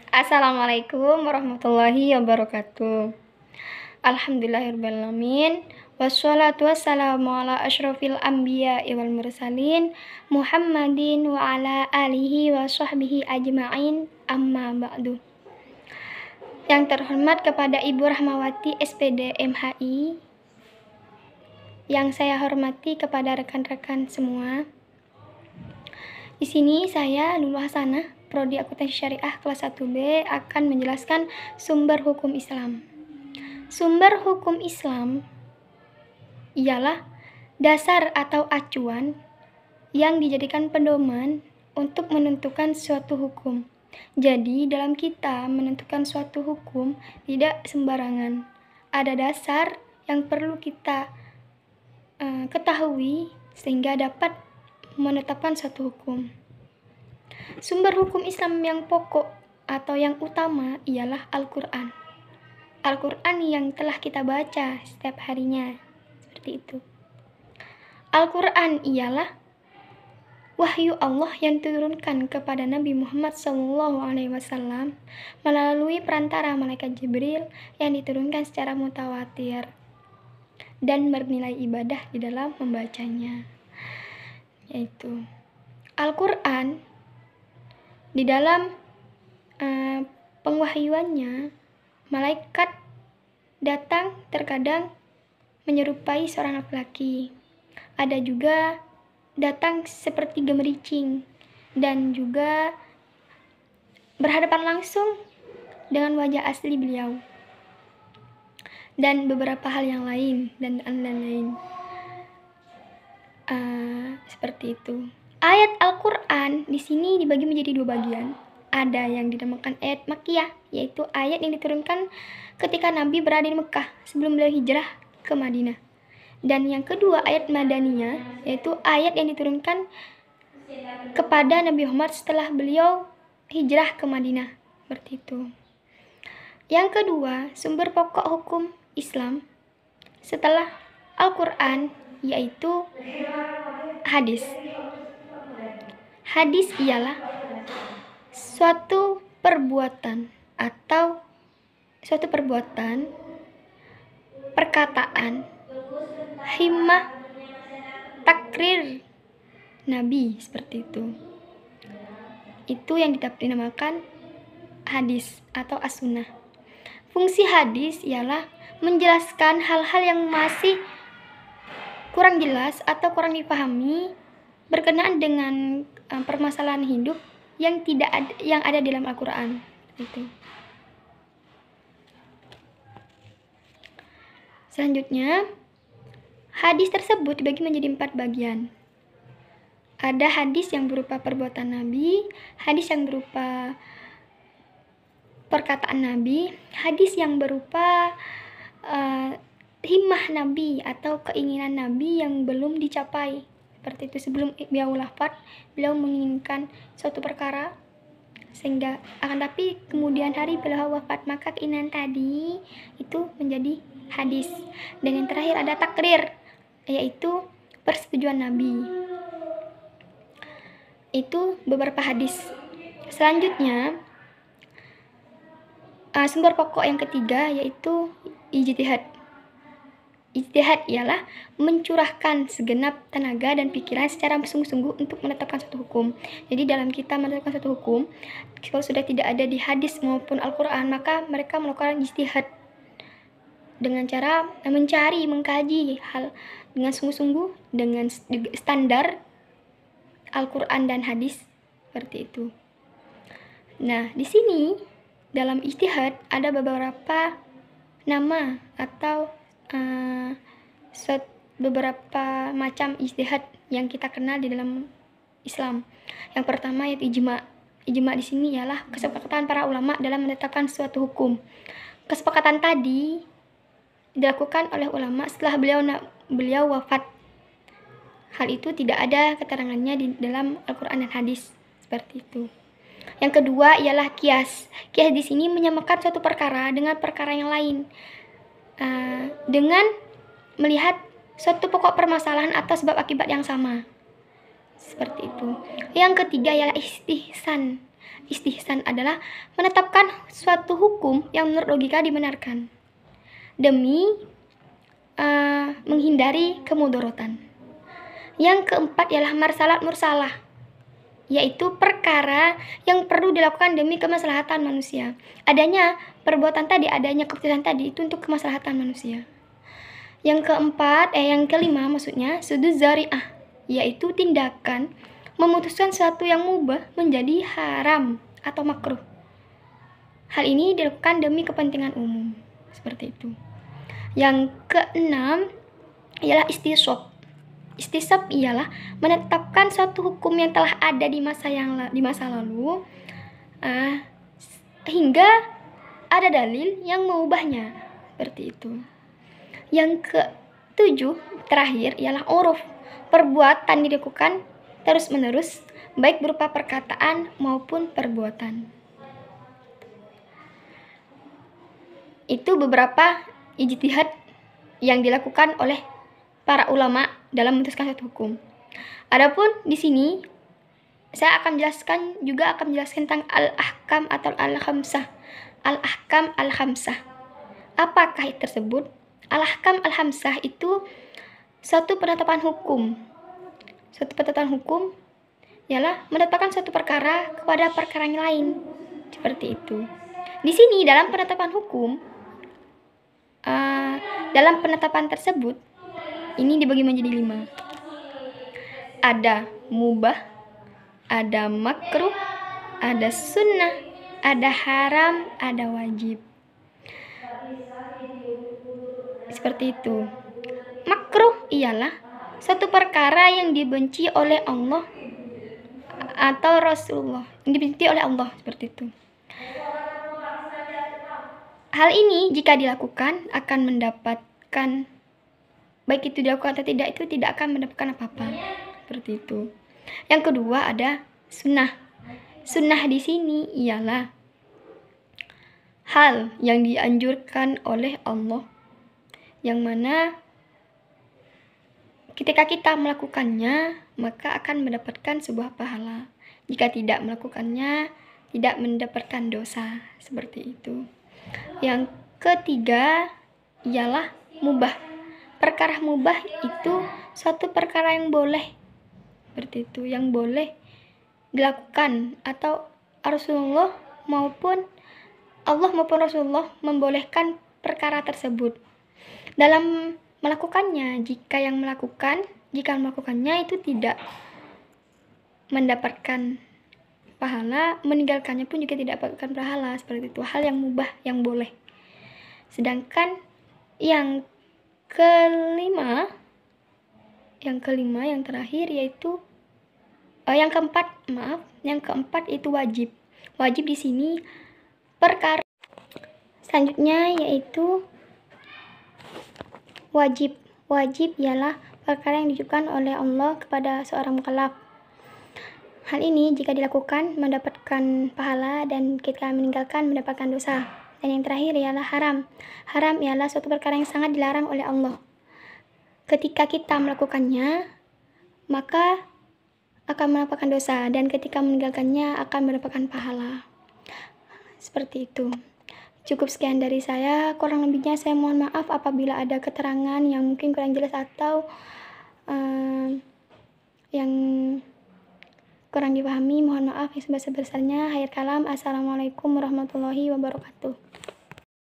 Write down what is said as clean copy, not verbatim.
Assalamualaikum warahmatullahi wabarakatuh. Alhamdulillahirrahmanirrahim. Wassalatu wassalamu ala asyrafil anbiya wal mursalin Muhammadin wa ala alihi wa sahbihi ajma'in, amma ba'du. Yang terhormat kepada Ibu Rahmawati SPD MHI, yang saya hormati kepada rekan-rekan semua. Di sini saya Lulu Hasanah, Prodi Akuntansi Syariah kelas 1B, akan menjelaskan sumber hukum Islam. Sumber hukum Islam ialah dasar atau acuan yang dijadikan pedoman untuk menentukan suatu hukum. Jadi dalam kita menentukan suatu hukum tidak sembarangan. Ada dasar yang perlu kita ketahui sehingga dapat menetapkan suatu hukum. Sumber hukum Islam yang pokok atau yang utama ialah Al-Quran. Al-Quran yang telah kita baca setiap harinya. Seperti itu. Al-Quran ialah wahyu Allah yang diturunkan kepada Nabi Muhammad SAW melalui perantara malaikat Jibril yang diturunkan secara mutawatir dan bernilai ibadah di dalam membacanya. Yaitu Al-Quran di dalam pengwahyuannya, malaikat datang terkadang menyerupai seorang laki-laki, ada juga datang seperti gemericing, dan juga berhadapan langsung dengan wajah asli beliau, dan beberapa hal yang lain dan lain-lain. Seperti itu. Ayat Al-Quran di sini dibagi menjadi dua bagian. Ada yang dinamakan ayat Makkiyah, yaitu ayat yang diturunkan ketika Nabi berada di Mekah sebelum beliau hijrah ke Madinah. Dan yang kedua ayat Madaniyah, yaitu ayat yang diturunkan kepada Nabi Muhammad setelah beliau hijrah ke Madinah. Seperti itu. Yang kedua, sumber pokok hukum Islam setelah Al-Quran yaitu hadis. Hadis ialah suatu perbuatan atau suatu perbuatan, perkataan, himmah, takrir Nabi, seperti itu. Itu yang dinamakan hadis atau as-sunnah. Fungsi hadis ialah menjelaskan hal-hal yang masih kurang jelas atau kurang dipahami berkenaan dengan permasalahan hidup yang ada di dalam Al-Quran. Itu. Selanjutnya, hadis tersebut dibagi menjadi 4 bagian. Ada hadis yang berupa perbuatan Nabi, hadis yang berupa perkataan Nabi, hadis yang berupa himmah Nabi atau keinginan Nabi yang belum dicapai. Seperti itu, sebelum beliau wafat, beliau menginginkan suatu perkara sehingga tapi kemudian hari beliau wafat, maka keinginan tadi itu menjadi hadis. Dan yang terakhir ada takrir, yaitu persetujuan Nabi. Itu beberapa hadis. Selanjutnya, sumber pokok yang ketiga yaitu ijtihad. Ijtihad ialah mencurahkan segenap tenaga dan pikiran secara sungguh-sungguh untuk menetapkan suatu hukum. Jadi dalam kita menetapkan suatu hukum, kalau sudah tidak ada di hadis maupun Al-Quran, maka mereka melakukan ijtihad dengan cara mencari, mengkaji hal dengan sungguh-sungguh dengan standar Al-Quran dan hadis, seperti itu. Nah, di sini dalam ijtihad ada beberapa nama atau beberapa macam ijtihad yang kita kenal di dalam Islam. Yang pertama yaitu ijma. Ijma di sini ialah kesepakatan para ulama dalam menetapkan suatu hukum. Kesepakatan tadi dilakukan oleh ulama setelah beliau wafat. Hal itu tidak ada keterangannya di dalam Al-Quran dan hadis, seperti itu. Yang kedua ialah kias. Kias di sini menyamakan suatu perkara dengan perkara yang lain, dengan melihat suatu pokok permasalahan atau sebab akibat yang sama, seperti itu. Yang ketiga ialah istihsan. Istihsan adalah menetapkan suatu hukum yang menurut logika dibenarkan demi menghindari kemudorotan. Yang keempat ialah marsalat mursalah, yaitu perkara yang perlu dilakukan demi kemaslahatan manusia. Adanya perbuatan tadi, adanya keputusan tadi itu untuk kemaslahatan manusia. Yang kelima maksudnya suduz zari'ah, yaitu tindakan memutuskan sesuatu yang mubah menjadi haram atau makruh. Hal ini dilakukan demi kepentingan umum, seperti itu. Yang keenam ialah istisab. Istisab ialah menetapkan suatu hukum yang telah ada di masa lalu hingga ada dalil yang mengubahnya, seperti itu. Yang ketujuh terakhir ialah uruf. Perbuatan dilakukan terus-menerus, baik berupa perkataan maupun perbuatan. Itu beberapa ijtihad yang dilakukan oleh para ulama dalam memutuskan suatu hukum. Adapun di sini saya akan menjelaskan tentang al-ahkam atau al-khamsah. Al-ahkam al-khamsah. Apakah itu tersebut? Al-ahkam al-khamsah itu suatu penetapan hukum. Suatu penetapan hukum ialah menetapkan suatu perkara kepada perkara yang lain. Seperti itu. Di sini dalam penetapan hukum, dalam penetapan tersebut ini dibagi menjadi 5. Ada mubah, ada makruh, ada sunnah, ada haram, ada wajib. Seperti itu. Makruh ialah suatu perkara yang dibenci oleh Allah atau Rasulullah, yang dibenci oleh Allah, seperti itu. Hal ini jika dilakukan akan mendapatkan, baik itu dilakukan atau tidak, itu tidak akan mendapatkan apa-apa, seperti itu. Yang kedua ada sunnah. Sunnah di sini ialah hal yang dianjurkan oleh Allah, yang mana ketika kita melakukannya maka akan mendapatkan sebuah pahala. Jika tidak melakukannya tidak mendapatkan dosa, seperti itu. Yang ketiga ialah mubah. Perkara mubah itu suatu perkara yang boleh, seperti itu, yang boleh dilakukan atau Rasulullah maupun Allah maupun Rasulullah membolehkan perkara tersebut. Dalam melakukannya, jika melakukannya itu tidak mendapatkan pahala, meninggalkannya pun juga tidak mendapatkan pahala, seperti itu. Hal yang mubah, yang boleh. Sedangkan yang kelima yang terakhir yaitu yang keempat itu wajib. Wajib di sini perkara selanjutnya yaitu wajib. Wajib ialah perkara yang ditujukan oleh Allah kepada seorang mukallaf. Hal ini jika dilakukan mendapatkan pahala dan ketika meninggalkan mendapatkan dosa. Dan yang terakhir ialah haram. Haram ialah suatu perkara yang sangat dilarang oleh Allah. Ketika kita melakukannya maka akan mendapatkan dosa, dan ketika meninggalkannya akan mendapatkan pahala. Seperti itu. Cukup sekian dari saya, kurang lebihnya saya mohon maaf apabila ada keterangan yang mungkin kurang jelas atau yang kurang dipahami. Mohon maaf yang sebesar-besarnya. Akhir kalam, assalamualaikum warahmatullahi wabarakatuh.